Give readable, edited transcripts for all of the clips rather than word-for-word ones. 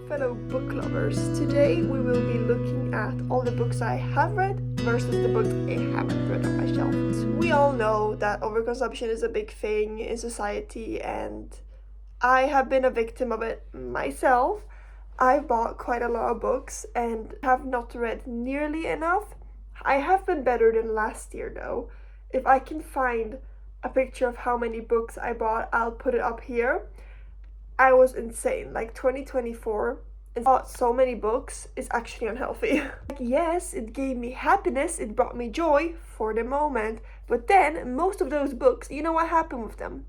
fellow book lovers. Today we will be looking at all the books I have read versus the books I haven't read on my shelf. We all know that overconsumption is a big thing in society, and I have been a victim of it myself. I've bought quite a lot of books and have not read nearly enough. I have been better than last year though. If I can find a picture of how many books I bought, I'll put it up here. I was insane. Like 2024 and bought so many books is actually unhealthy. Like, yes, it gave me happiness, it brought me joy for the moment, but then most of those books, you know what happened with them?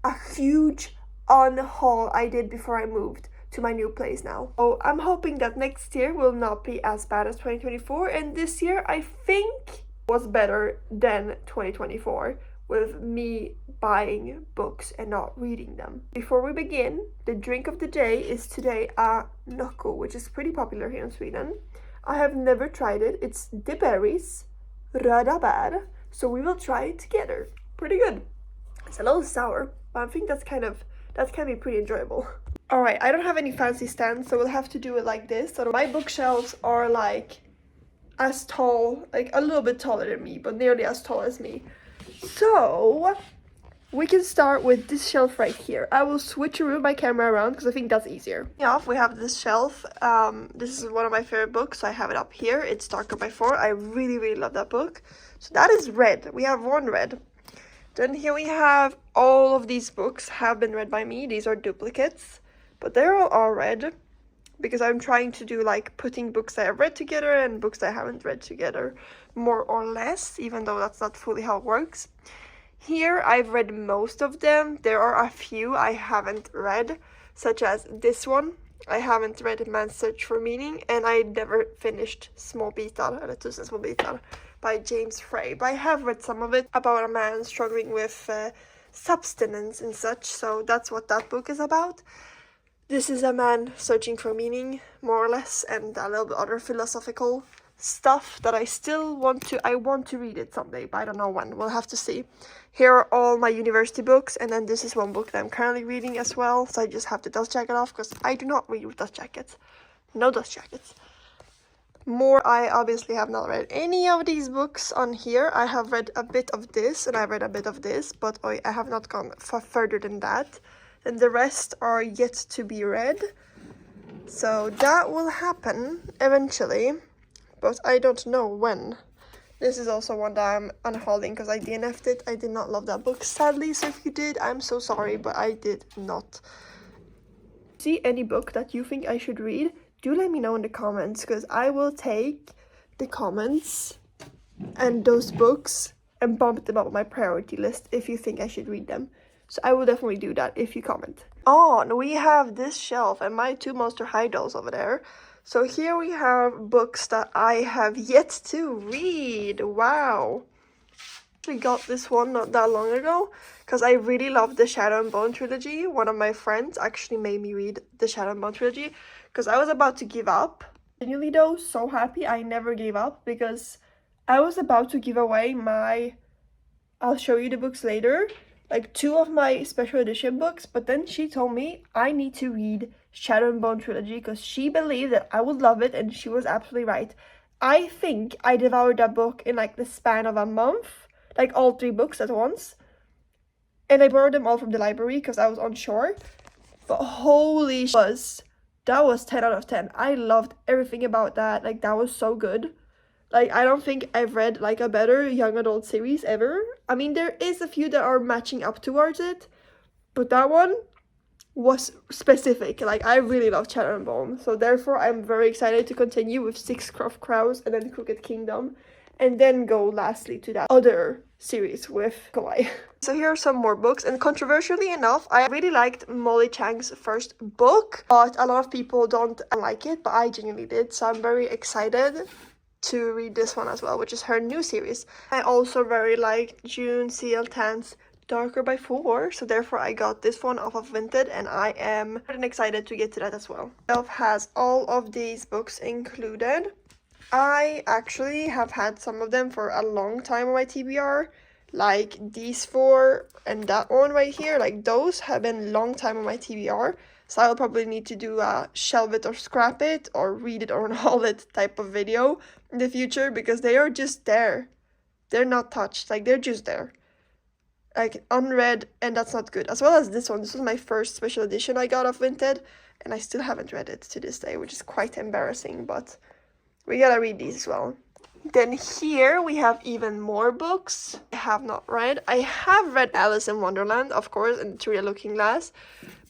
A huge unhaul I did before I moved to my new place now. So I'm hoping that next year will not be as bad as 2024, and this year I think was better than 2024 with me buying books and not reading them. Before we begin, the drink of the day is today a Nocco, which is pretty popular here in Sweden. I have never tried it. It's the berries, röda bär, so we will try it together. Pretty good. It's a little sour, but I think that can be pretty enjoyable. Alright, I don't have any fancy stands, so we'll have to do it like this. So my bookshelves are like as tall, like a little bit taller than me, but nearly as tall as me. So we can start with this shelf right here. I will switcheroo my camera around because I think that's easier. Off, we have this shelf. This is one of my favorite books, so I have it up here. It's Darker by 4. I really love that book. So that is red. We have one red. Then here we have all of these books have been read by me. These are duplicates, but they're all red because I'm trying to do like putting books that I've read together and books that I haven't read together, more or less, even though that's not fully how it works. Here I've read most of them. There are a few I haven't read, such as this one. I haven't read Man's Search for Meaning, and I never finished Små bitar, eller Tusen små bitar, by James Frey. But I have read some of it about a man struggling with substance and such, so that's what that book is about. This is a man searching for meaning, more or less, and a little bit other philosophical stuff that I still want to read it someday, but I don't know when. We'll have to see. Here are all my university books, and then this is one book that I'm currently reading as well, so I just have the dust jacket off because I do not read with dust jackets. No dust jackets. More, I obviously have not read any of these books on here. I have read a bit of this, and I've read a bit of this, but I have not gone further than that. And the rest are yet to be read. So that will happen eventually, but I don't know when. This is also one that I'm unhauling because I DNF'd it. I did not love that book, sadly, so if you did, I'm so sorry, but I did not. See any book that you think I should read? Do let me know in the comments, because I will take the comments and those books and bump them up on my priority list if you think I should read them. So I will definitely do that if you comment. On, we have this shelf and my two Monster High dolls over there. So here we have books that I have yet to read. Wow. I got this one not that long ago because I really love the Shadow and Bone trilogy. One of my friends actually made me read the Shadow and Bone trilogy because I was about to give up. Genuinely though, so happy I never gave up because I was about to give away my, I'll show you the books later, like 2 of my special edition books, but then she told me I need to read Shadow and Bone trilogy because she believed that I would love it, and she was absolutely right. I think I devoured that book in like the span of a month, like all 3 books at once, and I borrowed them all from the library because I was unsure. But holy that was 10 out of 10. I loved everything about that. Like, that was so good. Like, I don't think I've read, like, a better young adult series ever. I mean, there is a few that are matching up towards it, but that one was specific. Like, I really love Shadow and Bone, so therefore I'm very excited to continue with Six Croft Crows and then Crooked Kingdom, and then go lastly to that other series with Kawaii. So here are some more books, and controversially enough, I really liked Molly Chang's first book, but a lot of people don't like it, but I genuinely did, so I'm very excited to read this one as well, which is her new series. I also very liked June C.L. Tan's Darker by 4, so therefore I got this one off of Vinted, and I am excited to get to that as well. It has all of these books included. I actually have had some of them for a long time on my TBR, like these 4 and that one right here. Like, those have been long time on my TBR, So I'll probably need to do a shelve it or scrap it or read it or unhaul it type of video in the future, because they are just there. They're not touched, like they're just there. Like unread, and that's not good. As well as this one. This was my first special edition I got of Vinted, and I still haven't read it to this day, which is quite embarrassing, but we gotta read these as well. Then here we have even more books I have not read. I have read Alice in Wonderland, of course, and Through the Looking Glass,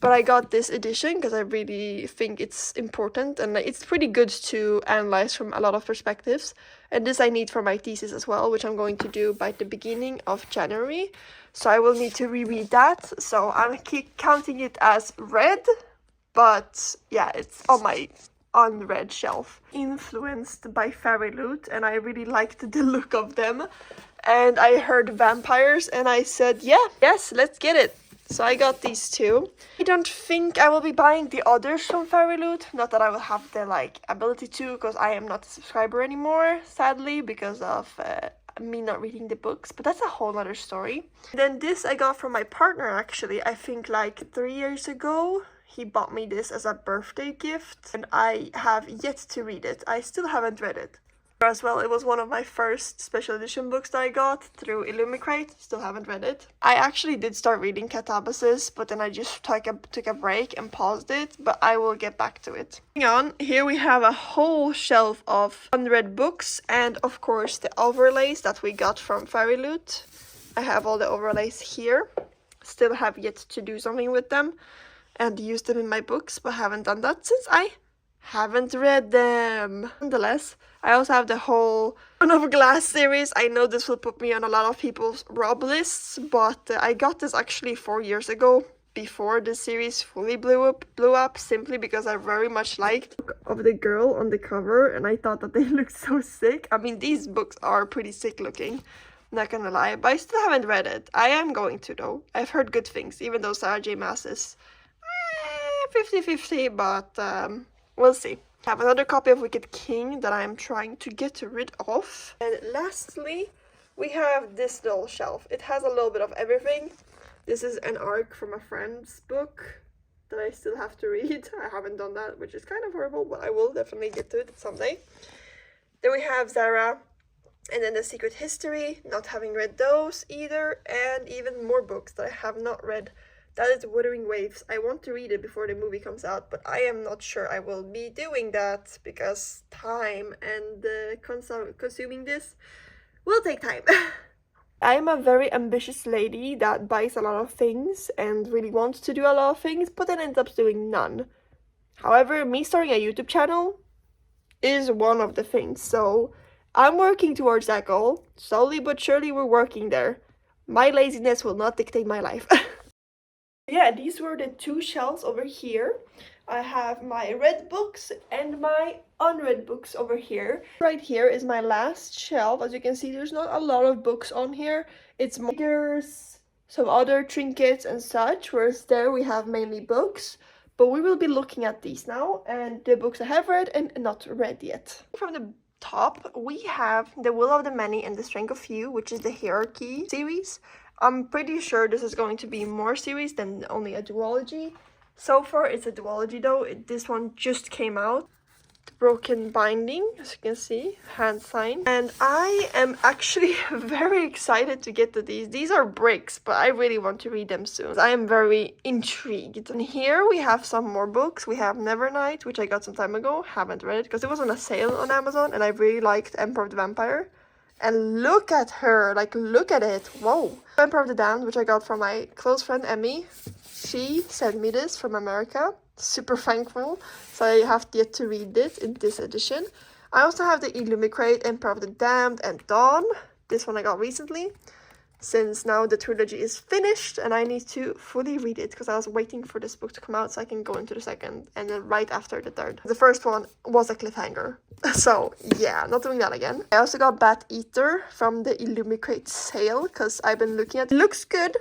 but I got this edition because I really think it's important, and it's pretty good to analyze from a lot of perspectives. And this I need for my thesis as well, which I'm going to do by the beginning of January. So I will need to reread that. So I'm counting it as read, but yeah, it's on my unread shelf. Influenced by Fairy Loot, and I really liked the look of them. And I heard vampires, and I said, yes, let's get it. So I got these two. I don't think I will be buying the others from Fairy Loot. Not that I will have the ability to, because I am not a subscriber anymore, sadly, because of me not reading the books, but that's a whole other story. Then this I got from my partner, actually. I think 3 years ago. He bought me this as a birthday gift, and I have yet to read it. I still haven't read it. As well, it was one of my first special edition books that I got through Illumicrate. Still haven't read it. I actually did start reading Catabasis, but then I just took a break and paused it, but I will get back to it. Moving on, here we have a whole shelf of unread books, and of course the overlays that we got from Fairy Loot. I have all the overlays here. Still have yet to do something with them and use them in my books, but haven't done that since I haven't read them. Nonetheless, I also have the whole One of Glass series. I know this will put me on a lot of people's Rob lists, but I got this actually 4 years ago, before the series fully blew up, simply because I very much liked the look of the girl on the cover, and I thought that they looked so sick. I mean, these books are pretty sick looking, not gonna lie, but I still haven't read it. I am going to, though. I've heard good things, even though Sarah J. Maas is 50-50, but we'll see. I have another copy of Wicked King that I'm trying to get rid of. And lastly, we have this little shelf. It has a little bit of everything. This is an arc from a friend's book that I still have to read. I haven't done that, which is kind of horrible, but I will definitely get to it someday. Then we have Zara, and then The Secret History, not having read those either, and even more books that I have not read. That is Wuthering Waves. I want to read it before the movie comes out, but I am not sure I will be doing that, because time and consuming this will take time. I'm a very ambitious lady that buys a lot of things and really wants to do a lot of things, but then ends up doing none. However, me starting a YouTube channel is one of the things, so I'm working towards that goal. Slowly but surely we're working there. My laziness will not dictate my life. Yeah, these were the two shelves over here. I have my read books and my unread books over here. Right here is my last shelf. As you can see, there's not a lot of books on here. It's figures, some other trinkets and such, whereas there we have mainly books. But we will be looking at these now, and the books I have read and not read yet. From the top, we have The Will of the Many and the Strength of Few, which is the Hierarchy series. I'm pretty sure this is going to be more series than only a duology. So far, it's a duology though. This one just came out. The broken binding, as you can see, hand signed. And I am actually very excited to get to these. These are bricks, but I really want to read them soon. I am very intrigued. And here we have some more books. We have Nevernight, which I got some time ago. Haven't read it because it was on a sale on Amazon, and I really liked Emperor of the Vampire. And look at her, look at it, whoa. Emperor of the Damned, which I got from my close friend Emmy. She sent me this from America, super thankful. So I have yet to read this in this edition. I also have the Illumicrate, Emperor of the Damned, and Dawn. This one I got recently, since now the trilogy is finished and I need to fully read it, because I was waiting for this book to come out so I can go into the second, and then right after the third. The first one was a cliffhanger, so yeah, not doing that again. I also got Bat Eater from the Illumicrate sale, because I've been looking at it. It looks good,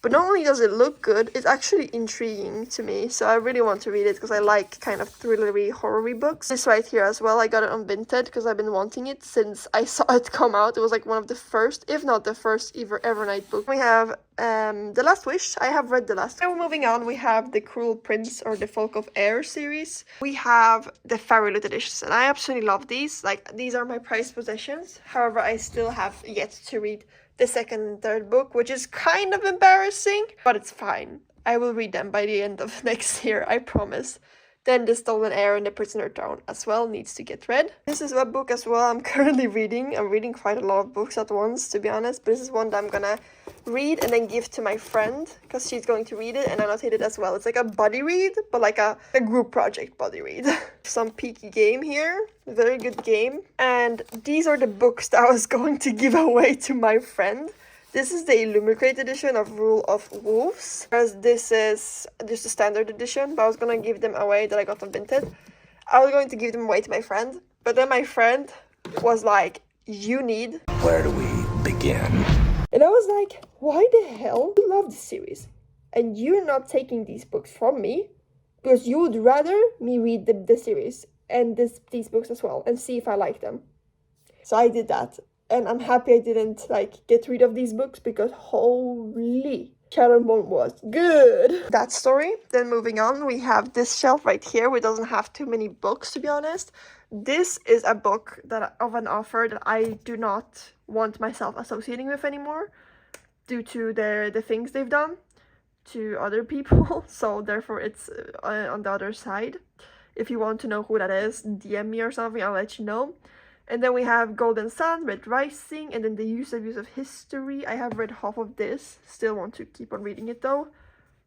But not only does it look good, it's actually intriguing to me. So I really want to read it because I like kind of thrillery, horror-y books. This right here as well, I got it on Vinted because I've been wanting it since I saw it come out. It was like one of the first, if not the first Evernight book. We have The Last Wish. I have read The Last. Now moving on, we have The Cruel Prince or The Folk of Air series. We have the Fairy Lit editions, and I absolutely love these. Like, these are my prized possessions. However, I still have yet to read the second and third book, which is kind of embarrassing, but it's fine. I will read them by the end of next year, I promise. Then The Stolen Heir and The Prisoner Throne as well needs to get read. This is a book as well I'm currently reading. I'm reading quite a lot of books at once, to be honest, but this is one that I'm gonna read and then give to my friend because she's going to read it and annotate it as well. It's like a buddy read, but like a group project buddy read. Some peaky game here, very good game. And these are the books that I was going to give away to my friend. This is the Illuminated edition of Rule of Wolves, whereas this is just a standard edition, but I was gonna give them away that I got on Vinted. I was going to give them away to my friend, but then my friend was like, you need... Where do we begin? And I was like, why the hell? You love this series, and you're not taking these books from me because you would rather me read the series and these books as well and see if I like them. So I did that, and I'm happy I didn't like get rid of these books because holy, Shadow and Bone was good. That story. Then moving on, we have this shelf right here, which doesn't have too many books, to be honest. This is a book of an author that I do not want myself associating with anymore due to the things they've done to other people. So therefore it's on the other side. If you want to know who that is, DM me or something, I'll let you know. And then we have Golden Sun, Red Rising, and then The Use and Abuse of History. I have read half of this, still want to keep on reading it though.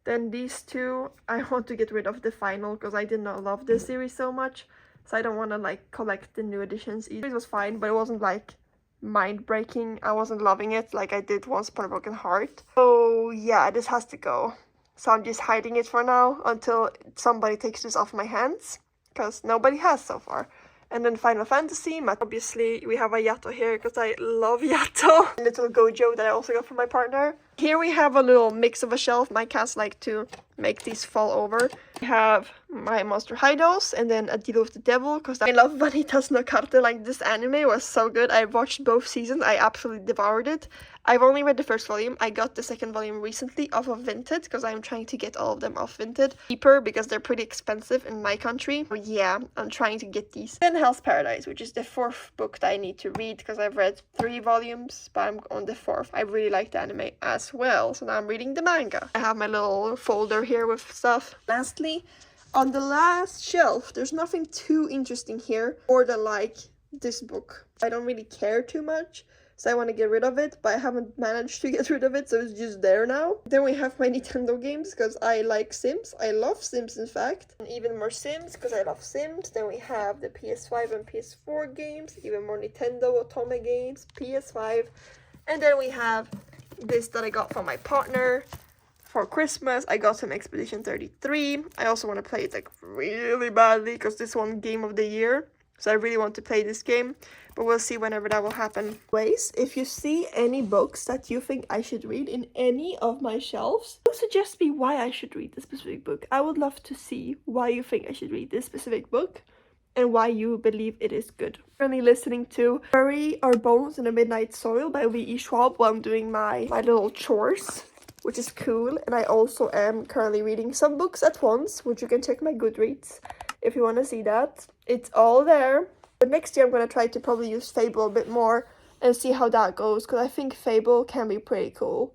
Then these two, I want to get rid of the final because I did not love this series so much. So I don't want to like collect the new editions either. It was fine, but it wasn't like mind-breaking. I wasn't loving it like I did Once Upon a Broken Heart. So yeah, this has to go. So I'm just hiding it for now until somebody takes this off my hands, because nobody has so far. And then Final Fantasy, obviously we have a Yato here because I love Yato. Little Gojo that I also got from my partner. Here we have a little mix of a shelf. My cats like to make these fall over. We have my Monster High Dose and then A Deal with the Devil because I love Vanitas no Carte. Like, this anime was so good. I watched both seasons. I absolutely devoured it. I've only read the first volume. I got the second volume recently off of Vinted because I'm trying to get all of them off Vinted. Cheaper because they're pretty expensive in my country. So yeah, I'm trying to get these. Then Hell's Paradise, which is the fourth book that I need to read because I've read 3 volumes, but I'm on the 4th. I really like the anime as well, so now I'm reading the manga. I have my little folder here with stuff. Lastly, on the last shelf, there's nothing too interesting here more than like this book. I don't really care too much, so I want to get rid of it, but I haven't managed to get rid of it, so it's just there now. Then we have my Nintendo games because I like Sims. I love Sims, in fact. And even more Sims because I love Sims. Then we have the PS5 and PS4 games, even more Nintendo Otome games, PS5. And then we have this that I got from my partner for Christmas. I got some Expedition 33. I also want to play it like really badly because this one game of the year. So I really want to play this game, but we'll see whenever that will happen. Anyways, if you see any books that you think I should read in any of my shelves, suggest me why I should read this specific book. I would love to see why you think I should read this specific book and why you believe it is good. I'm currently listening to Bury Our Bones in the Midnight Soil by V.E. Schwab while I'm doing my little chores, which is cool. And I also am currently reading some books at once, which you can check my Goodreads if you want to see that. It's all there. But next year I'm going to try to probably use Fable a bit more and see how that goes, because I think Fable can be pretty cool.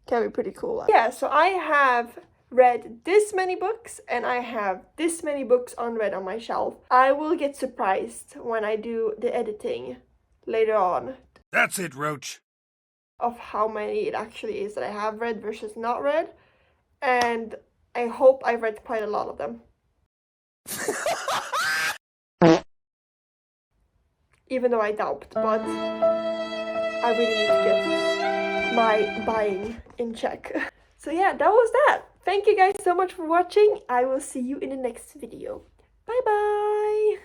Yeah, so I have read this many books and I have this many books unread on my shelf. I will get surprised when I do the editing later on. That's it, Roach. Of how many it actually is that I have read versus not read. And I hope I've read quite a lot of them. Even though I doubt, but I really need to get my buying in check. So yeah, that was that. Thank you guys so much for watching. I will see you in the next video. Bye bye!